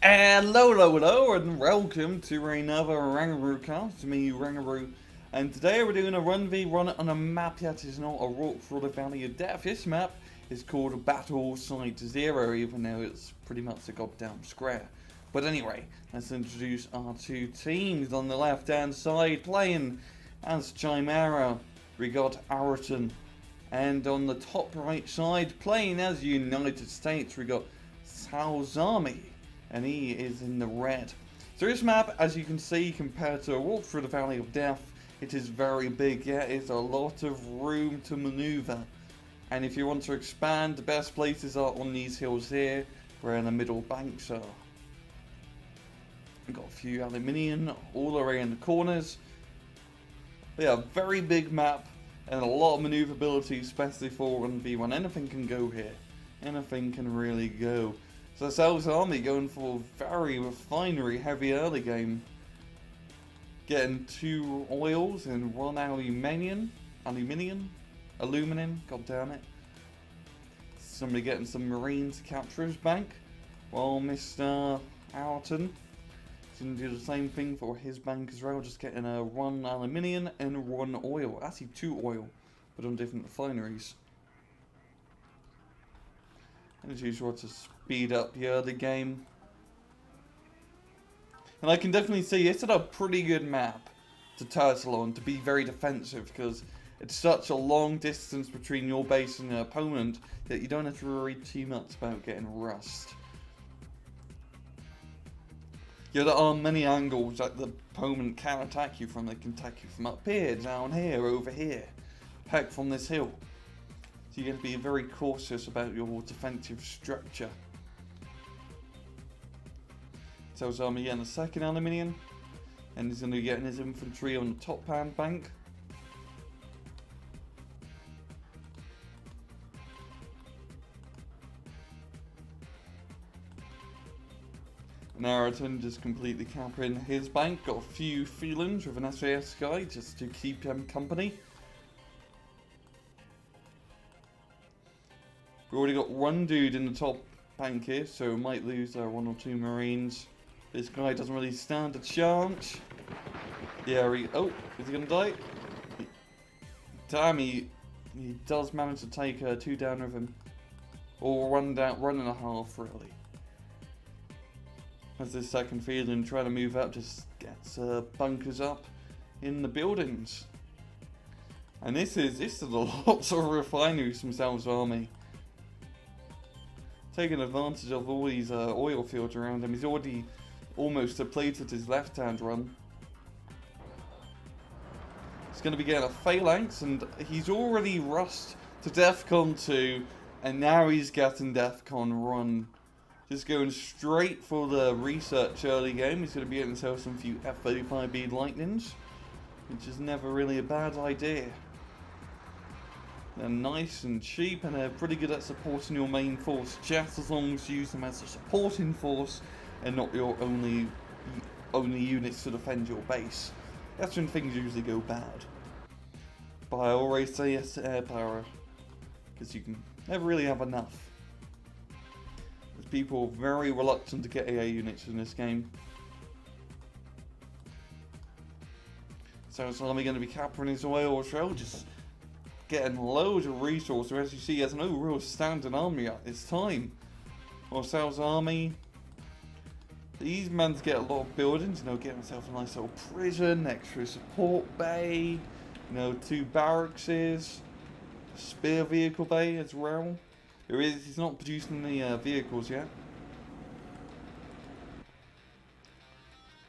Hello, and welcome to another RANGROO cast. Me, RANGROO, and today we're doing a 1v1 on a map that is not a rock for the Valley of Death. This map is called Battle Site Zero, even though it's pretty much a goddamn square. But anyway, let's introduce our two teams. On the left-hand side, playing as Chimera, we got Araton, and on the top right side, playing as United States, we got Sal's Army. And he is in the red. So this map, as you can see, compared to a walk through the Valley of Death, it is very big. Yeah, it's a lot of room to maneuver. And if you want to expand, the best places are on these hills here, where the middle banks are. We've got a few aluminium all the way in the corners. Yeah, very big map and a lot of maneuverability, especially for 1v1. Anything can go here. Anything can really go. So Sal's Army going for a very refinery heavy early game. Getting 2 oils and 1 aluminium, god damn it. Somebody getting some marines to capture his bank. While Mr. Allerton is going to do the same thing for his bank as well, just getting 1 aluminium and 1 oil. Actually 2 oil, but on different refineries. And as usual, to speed up the early game. And I can definitely see it's a pretty good map to turtle on, to be very defensive, because it's such a long distance between your base and your opponent that you don't have to worry too much about getting rust. Yeah, there are many angles that the opponent can attack you from. They can attack you from up here, down here, over here, heck, from this hill. So you're going to be very cautious about your defensive structure. Sal's Army getting the second aluminium, and he's going to be getting his infantry on the top hand bank. And Araton just completely capping his bank. Got a few feelings with an SAS guy just to keep him company. We've already got 1 dude in the top bank here, so we might lose 1 or 2 marines. This guy doesn't really stand a chance. Yeah, oh, is he gonna die? Damn, he does manage to take 2 down with him. Or 1 down, 1.5 really. As this second feeling trying to move up, just gets bunkers up in the buildings. And this is a lot of refineries from Sal's Army. Taking advantage of all these oil fields around him. He's already almost depleted his left-hand run. He's going to be getting a phalanx, and he's already rushed to DEFCON 2, and now he's getting DEFCON 1. Just going straight for the research early game. He's going to be getting himself some few F35B lightnings, which is never really a bad idea. They're nice and cheap, and they're pretty good at supporting your main force, just as long as you use them as a supporting force and not your only units to defend your base. That's when things usually go bad. But I always say yes to air power, because you can never really have enough. There's people very reluctant to get AA units in this game. So it's only going to be capturing his oil as well, just getting loads of resources. As you see, he has no real standing army at this time. Or Sal's Army. These men get a lot of buildings, get himself a nice little prison, extra support bay, 2 barracks, spear vehicle bay as well. He's not producing any vehicles yet.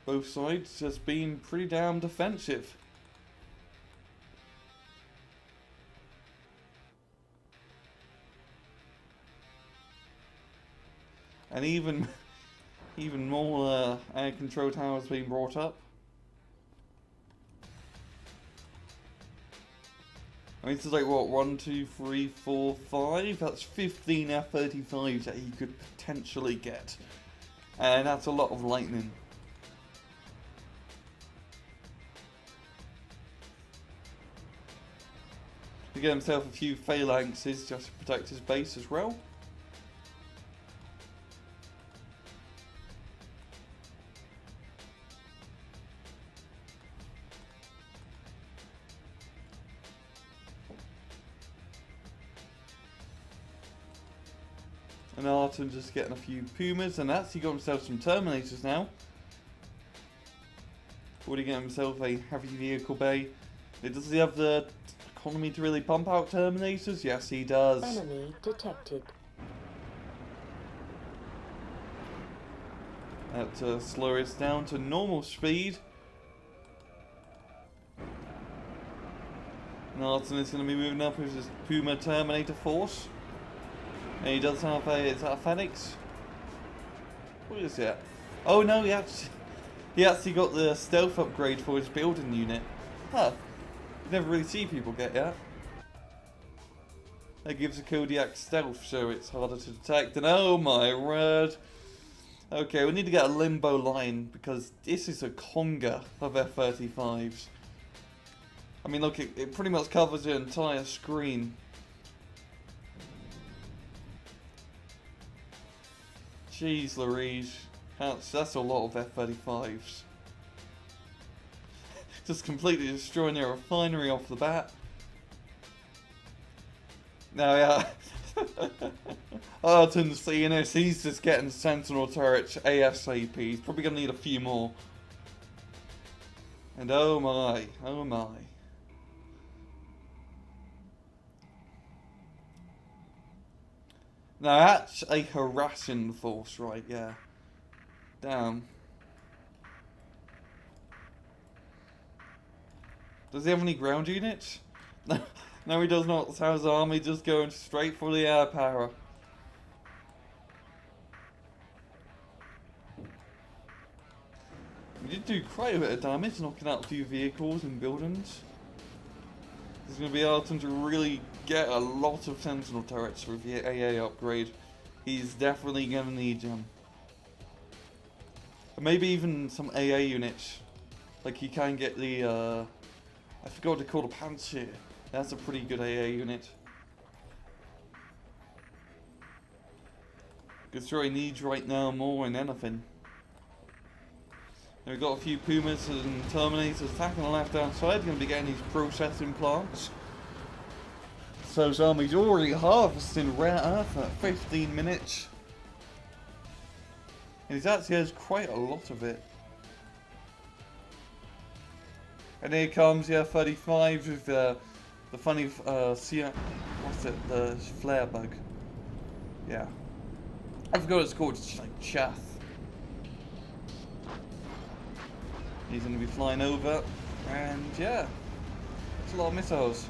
Both sides just being pretty damn defensive. And even more air control towers being brought up. I mean, this is like, what, 1, 2, 3, 4, 5? That's 15 F35s that he could potentially get. And that's a lot of lightning. To get himself a few phalanxes just to protect his base as well. And Arton just getting a few Pumas, and that's he got himself some Terminators now. Already getting himself a heavy vehicle bay. Does he have the economy to really pump out Terminators? Yes, he does. Enemy detected. That slow us down to normal speed. And Arton is going to be moving up with his Puma Terminator force. And he does have a, is that a Phoenix? What is it? Oh no, he actually got the stealth upgrade for his building unit. Huh. You never really see people get that. That gives a Kodiak stealth, so it's harder to detect. And oh my word. Okay, we need to get a limbo line, because this is a Conga of F35s. I mean, look, it pretty much covers the entire screen. Jeez Louise, that's a lot of F35s. Just completely destroying their refinery off the bat. Now, yeah. Arton's seeing this, he's just getting Sentinel turrets ASAP. He's probably going to need a few more. And oh my, oh my. Now that's a harassing force, right? Yeah. Damn. Does he have any ground units? No, he does not. So his army just going straight for the air power. We did do quite a bit of damage, knocking out a few vehicles and buildings. There's going to be Arton to really get a lot of Sentinel turrets with the AA upgrade. He's definitely going to need them. And maybe even some AA units. Like you can get the, I forgot what they call the Panzer. That's a pretty good AA unit. Because what he needs right now more than anything. We've got a few Pumas and Terminators attacking the left-hand side. Going to be getting these processing plants. So his army's already harvesting rare earth at 15 minutes. And he actually has quite a lot of it. And here comes the F35 with the funny, what's it, the flare bug. Yeah. I forgot what it's called, it's like chaff. He's going to be flying over, and yeah, it's a lot of missiles.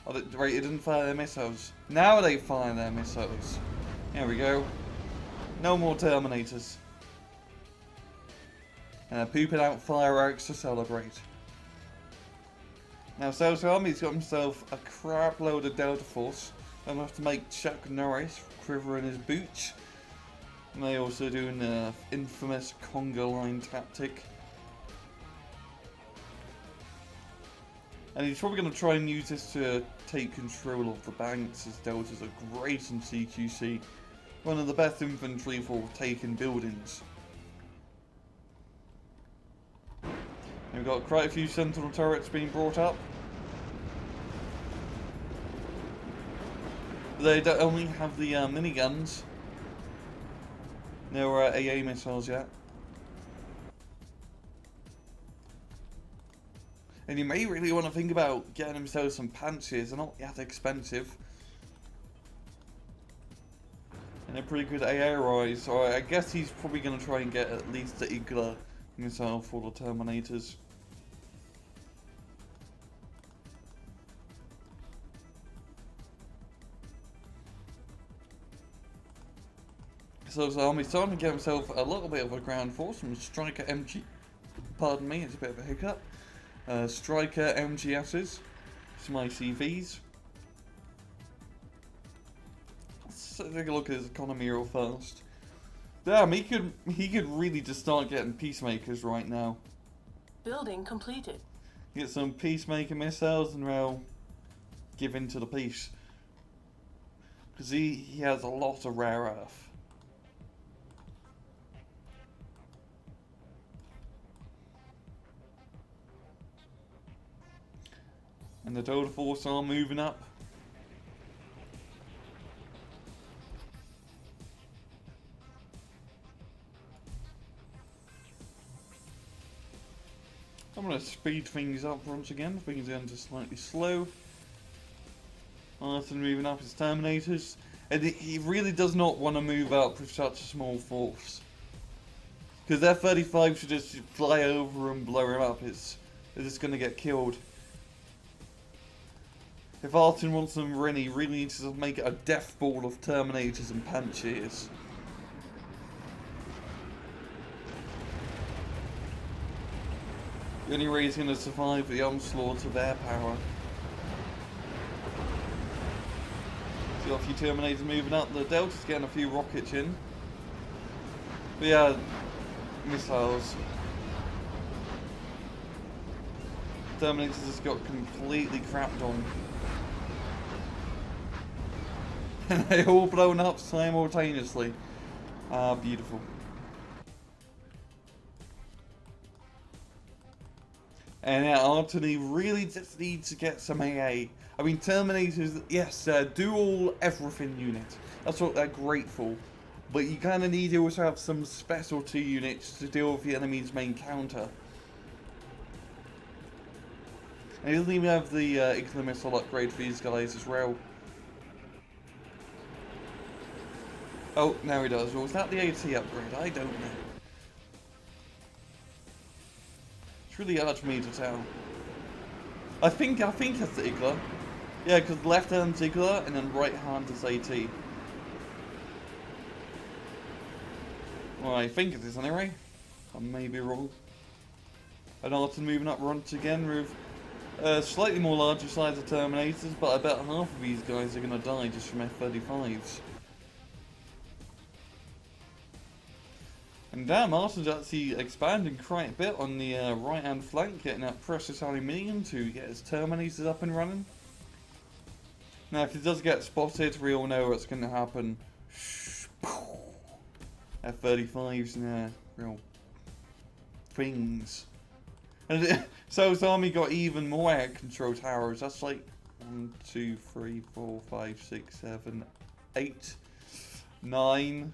Oh, right, it didn't fire their missiles. Now they fire their missiles. There we go. No more Terminators. Pooping out fireworks to celebrate. Now, South Army's got himself a crap load of Delta Force. I'm going to have to make Chuck Norris quiver in his boots. And they also doing the infamous Conga Line tactic. And he's probably going to try and use this to take control of the banks, as Deltas are great in CQC. One of the best infantry for taking buildings. And we've got quite a few Sentinel turrets being brought up. They don't only have the miniguns. No AA missiles yet. And you may really want to think about getting himself some Panzers. They're not that expensive. And they're pretty good AA rise. So I guess he's probably going to try and get at least the Igla missile for the Terminators. So his army's starting to get himself a little bit of a ground force from Striker MG. Pardon me, it's a bit of a hiccup. Striker MGSs, some ICVs. Let's take a look at his economy real fast. Damn, he could really just start getting peacemakers right now. Building completed. Get some peacemaker missiles and they'll give in to the peace. Because he has a lot of rare earth. And the Delta Force are moving up. I'm going to speed things up once again. Things are going to slightly slow. Arthur moving up his Terminators. And he really does not want to move up with such a small force. Because F-35 should just fly over and blow him up. They're just going to get killed. If Arton wants them win, he really needs to make it a death ball of Terminators and Pantshirs. The only way he's going to survive the onslaught of air power. See a few Terminators moving up. The Delta's getting a few rockets in. But yeah, missiles. Terminators just got completely crapped on. And they all blown up simultaneously. Ah, beautiful. And yeah, Antony really just needs to get some AA. I mean, Terminators, yes, do all everything units. That's what they're great for. But you kind of need to also have some specialty units to deal with the enemy's main counter. And he doesn't even have the Igla missile upgrade for these guys as well. Oh, now he does. Well, was that the AT upgrade? I don't know. It's really hard for me to tell. I think it's the Igla. Yeah, because left hand's Igla and then right hand is AT. Well, I think it is anyway. I may be wrong. And Arton moving up once again with slightly more larger size of Terminators, but I bet half of these guys are going to die just from F-35s. And damn, Arton's actually expanding quite a bit on the right hand flank, getting that precious aluminium to get his Terminators up and running. Now, if he does get spotted, we all know what's going to happen. F-35s and real things. And so his army got even more air control towers. That's like 1, 2, 3, 4, 5, 6, 7, 8, 9.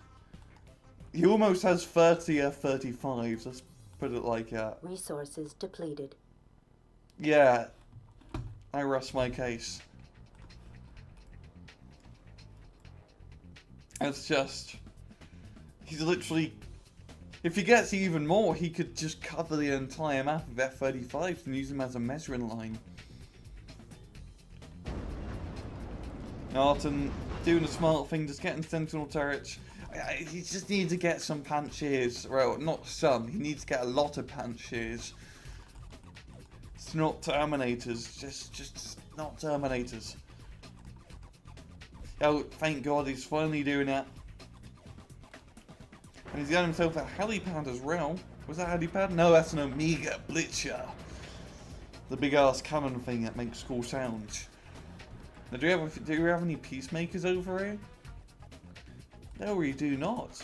He almost has 30 F-35s. Let's put it like that. Resources depleted. Yeah, I rest my case. It's just, he's literally, if he gets even more, he could just cover the entire map of F-35s and use them as a measuring line. Arton doing a smart thing, just getting sentinel turrets. He just needs to get some Pantshirs. Well, not some, he needs to get a lot of Pantshirs. It's not Terminators, just not Terminators. Oh, thank God he's finally doing that. And he's got himself a helipad as well. Was that a helipad? No, that's an Omega Blitzer. The big ass cannon thing that makes cool sounds. Now, do we have any peacemakers over here? No, we do not.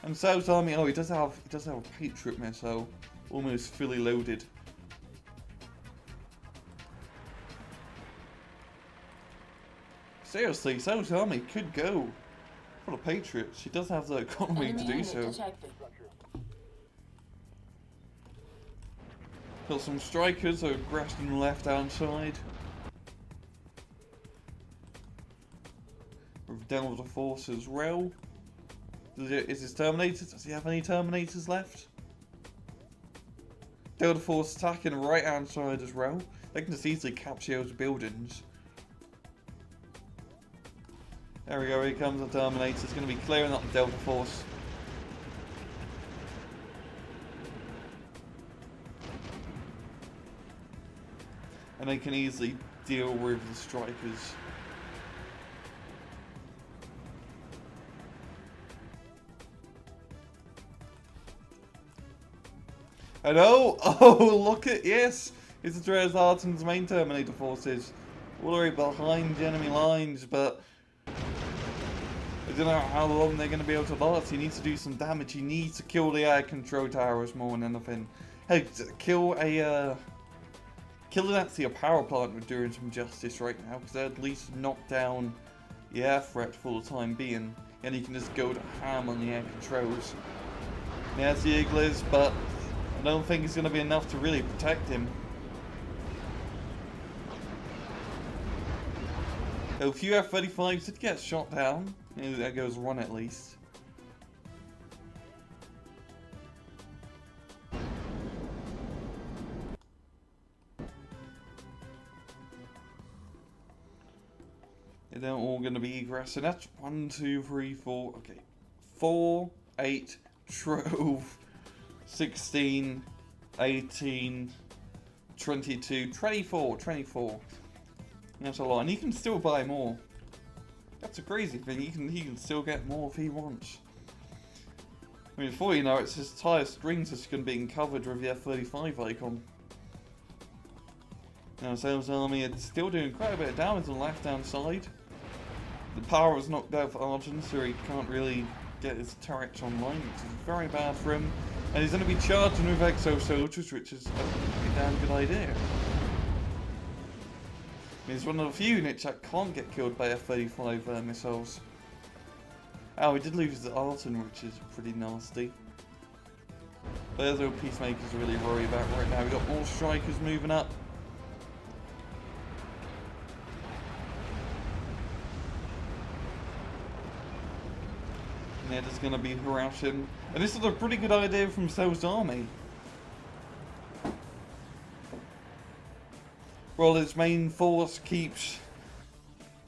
And South Army, oh, he does have a Patriot missile, almost fully loaded. Seriously, South Army could go for the Patriots. She does have the economy to do so. Got some strikers who are aggressing the left hand side. With Delta Force as well. Is his Terminators? Does he have any Terminators left? Delta Force attacking the right hand side as well. They can just easily capture those buildings. There we go, here comes the Terminator. It's going to be clearing up the Delta Force. And they can easily deal with the strikers. And oh, look at, yes! It's Andreas Arton's main Terminator forces. All the way behind the enemy lines, but I don't know how long they're going to be able to last. He needs to do some damage. He needs to kill the air control towers more than anything. Hey, kill actually a power plant would do him some justice right now, because they're at least knock down the air threat for the time being, and he can just go to ham on the air controls. Yeah, it's the Iglas, but don't think it's going to be enough to really protect him. So a few F-35s did get shot down. Maybe that goes one at least. They're all going to be aggressive. That's 1, 2, 3, 4. Okay. 4, 8, 12, 16, 18, 22, 24. That's a lot. And he can still buy more. That's a crazy thing. He can still get more if he wants. I mean, before you know, it's his entire strings that's going to be covered with the F-35 icon. Now, Sales Army is still doing quite a bit of damage on the left-hand side. The power was knocked out for Argent, so he can't really get his turrets online, which is very bad for him. And he's going to be charging with Exo Soldiers, which is a pretty damn good idea. I mean, he's one of the few units that can't get killed by F-35 missiles. Oh, we did lose the Arton, which is pretty nasty. But those Peacemakers are really worried about right now. We've got more Strikers moving up. And they're just going to be harassing. And this is a pretty good idea from Sales Army. Well, his main force keeps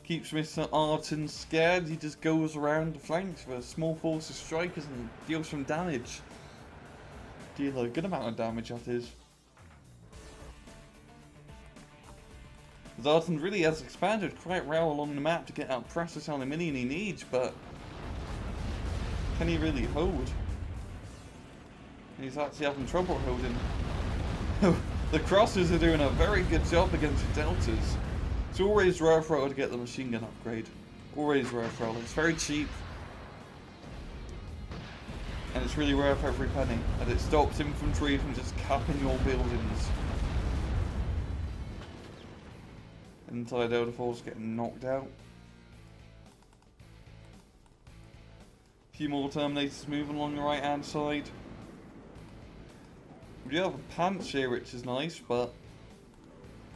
Mr. Arton scared. He just goes around the flanks with a small force of strikers and deals some damage. Deal a good amount of damage, that is. Arton really has expanded quite well along the map to get that precious aluminium he needs, but can he really hold? He's actually having trouble holding. The Crossers are doing a very good job against the Deltas. It's always worthwhile to get the machine gun upgrade. Always worthwhile. It's very cheap. And it's really worth every penny. And it stops infantry from just capping your buildings. Entire Delta Force getting knocked out. A few more Terminators moving along the right hand side. We do have a Pants here, which is nice, but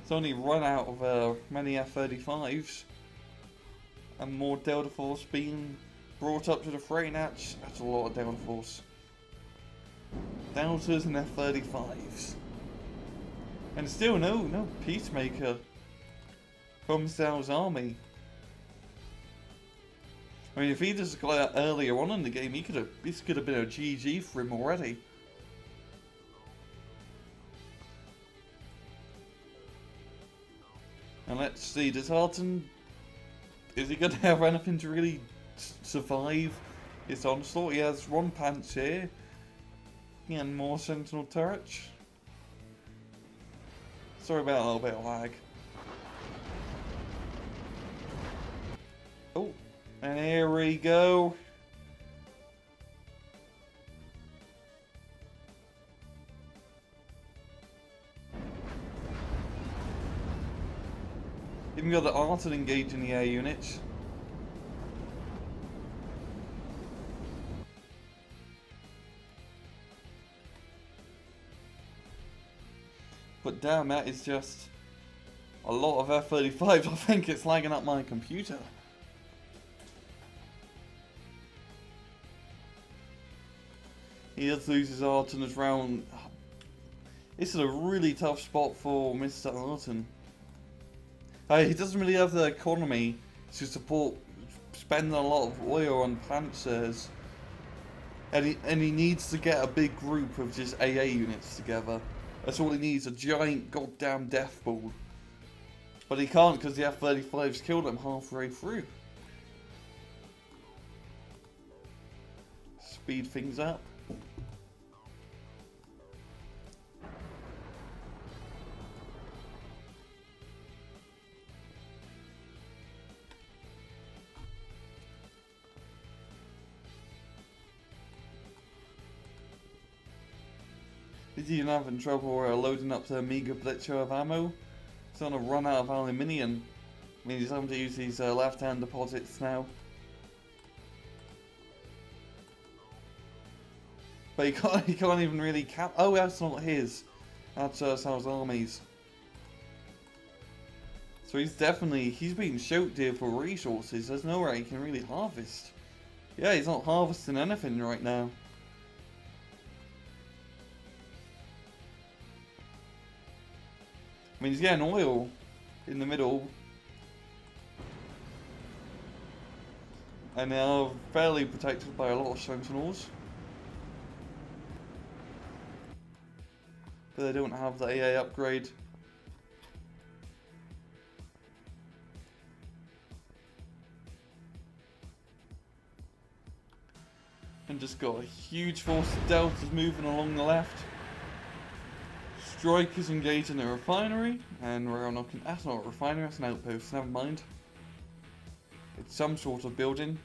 it's only run out of many F-35s. And more Delta Force being brought up to the fray. That's a lot of Delta Force. Deltas and F-35s. And still no Peacemaker from Sales Army. I mean, if he just got out earlier on in the game, this could have been a GG for him already. And let's see, does Arton, is he going to have anything to really survive his onslaught? He has one Pants here, and more Sentinel turrets. Sorry about a little bit of lag. Oh, and here we go. Even got the Arton engaging the air units. But damn, that is just a lot of F-35s. I think it's lagging up my computer. He does lose his Arton as round. This is a really tough spot for Mr. Arton. He doesn't really have the economy to support spending a lot of oil on Panzers. And he needs to get a big group of just AA units together. That's all he needs, a giant goddamn death ball. But he can't because the F-35's killed him halfway through. Speed things up. He's even having trouble loading up the Mega Blitzer of ammo. He's on a run out of aluminium. I mean, he's having to use these left-hand deposits now. But he can't even really cap. Oh, that's not his. That's Sal's armies. So he's being choked here for resources. There's nowhere he can really harvest. Yeah, he's not harvesting anything right now. I mean, he's getting oil in the middle. And they are fairly protected by a lot of sentinels. But they don't have the AA upgrade. And just got a huge force of deltas moving along the left. Strikers engaging the refinery, and we're knocking. That's not a refinery, that's an outpost, never mind. It's some sort of building.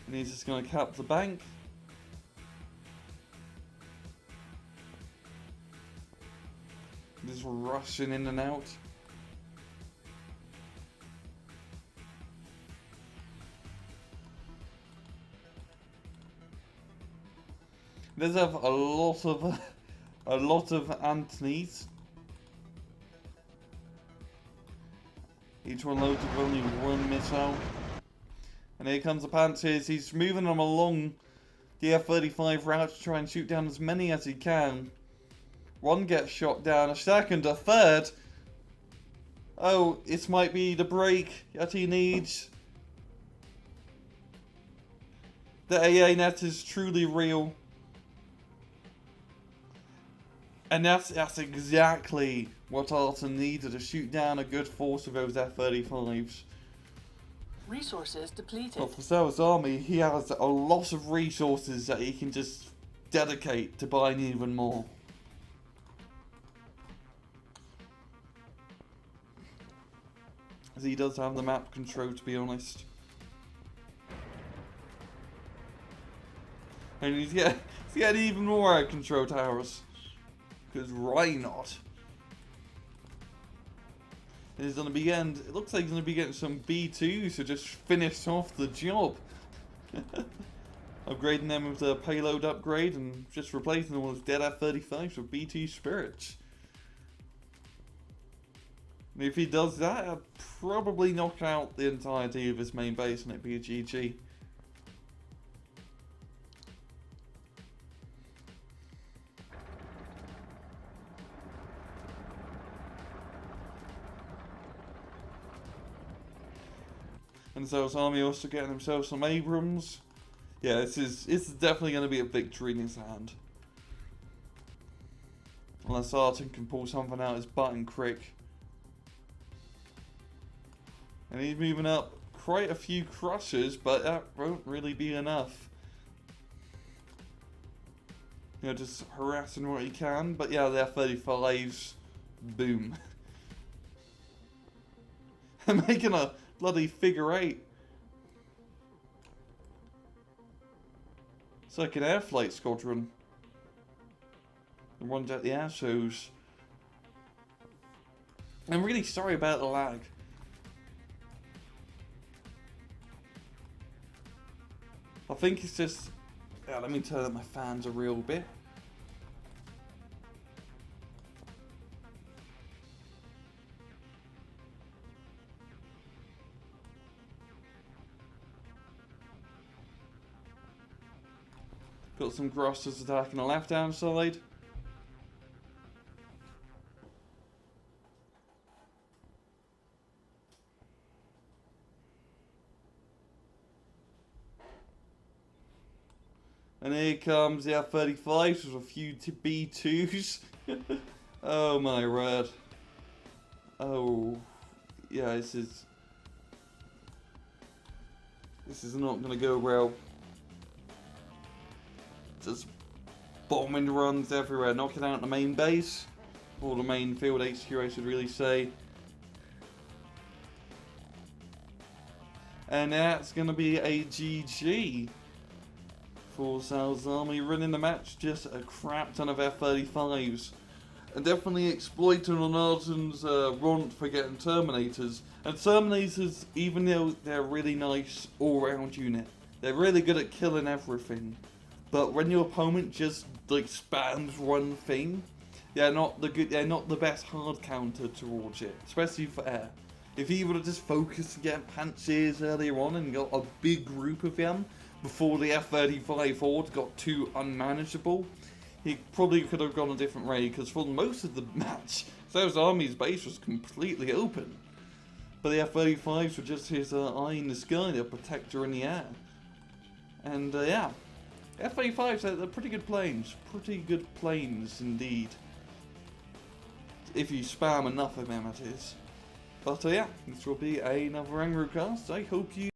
And he's just going to cap the bank. Just rushing in and out. There's a lot of Antonies. Each one loaded with only one missile. And here comes the Panthers. He's moving them along the F35 route to try and shoot down as many as he can. One gets shot down, a second, a third. Oh, this might be the break that he needs. The AA net is truly real. And that's exactly what Arton needed, to shoot down a good force of those F-35s. Resources depleted. But for Sal's army, he has a lot of resources that he can just dedicate to buying even more. As he does have the map control, to be honest. And he's getting even more out of control towers. Because why not? And he's gonna be getting, it looks like he's gonna be getting some B2s to just finish off the job. Upgrading them with the payload upgrade and just replacing all his dead F-35s with B2 Spirits. And if he does that, he'll probably knock out the entirety of his main base and it'd be a GG. And so his army also getting himself some Abrams. Yeah, this is definitely going to be a victory in his hand. Unless Arton can pull something out his butt and crick. And he's moving up quite a few crushers, but that won't really be enough. You know, just harassing what he can. But yeah, the F-35s, boom. And making a bloody figure eight. It's like an air flight squadron. It runs out the air shows. I'm really sorry about the lag. I think it's just... Yeah, let me turn up my fans a real bit. Got some Grossers attacking the left-hand side. And here comes the F-35s with a few B2s. Oh my word. Oh. Yeah, this is not going to go well. Just bombing runs everywhere, knocking out the main base. Or the main field HQ, I should really say. And that's going to be a GG. For Sal's army, running the match, just a crap ton of F-35s. And definitely exploiting on Arton's runt for getting Terminators. And Terminators, even though they're a really nice all-round unit, They're really good at killing everything. But when your opponent just like spams one thing, they're not the best hard counter towards it, especially for air. If he would have just focused to get pantsers earlier on and got a big group of them before the F-35 horde got too unmanageable, he probably could have gone a different way, because for most of the match, Zeus Army's base was completely open. But the F-35s were just his eye in the sky, their protector in the air. And yeah, F-35s are pretty good planes indeed. If you spam enough of them, it is. But yeah, this will be another RANGROO cast. I hope you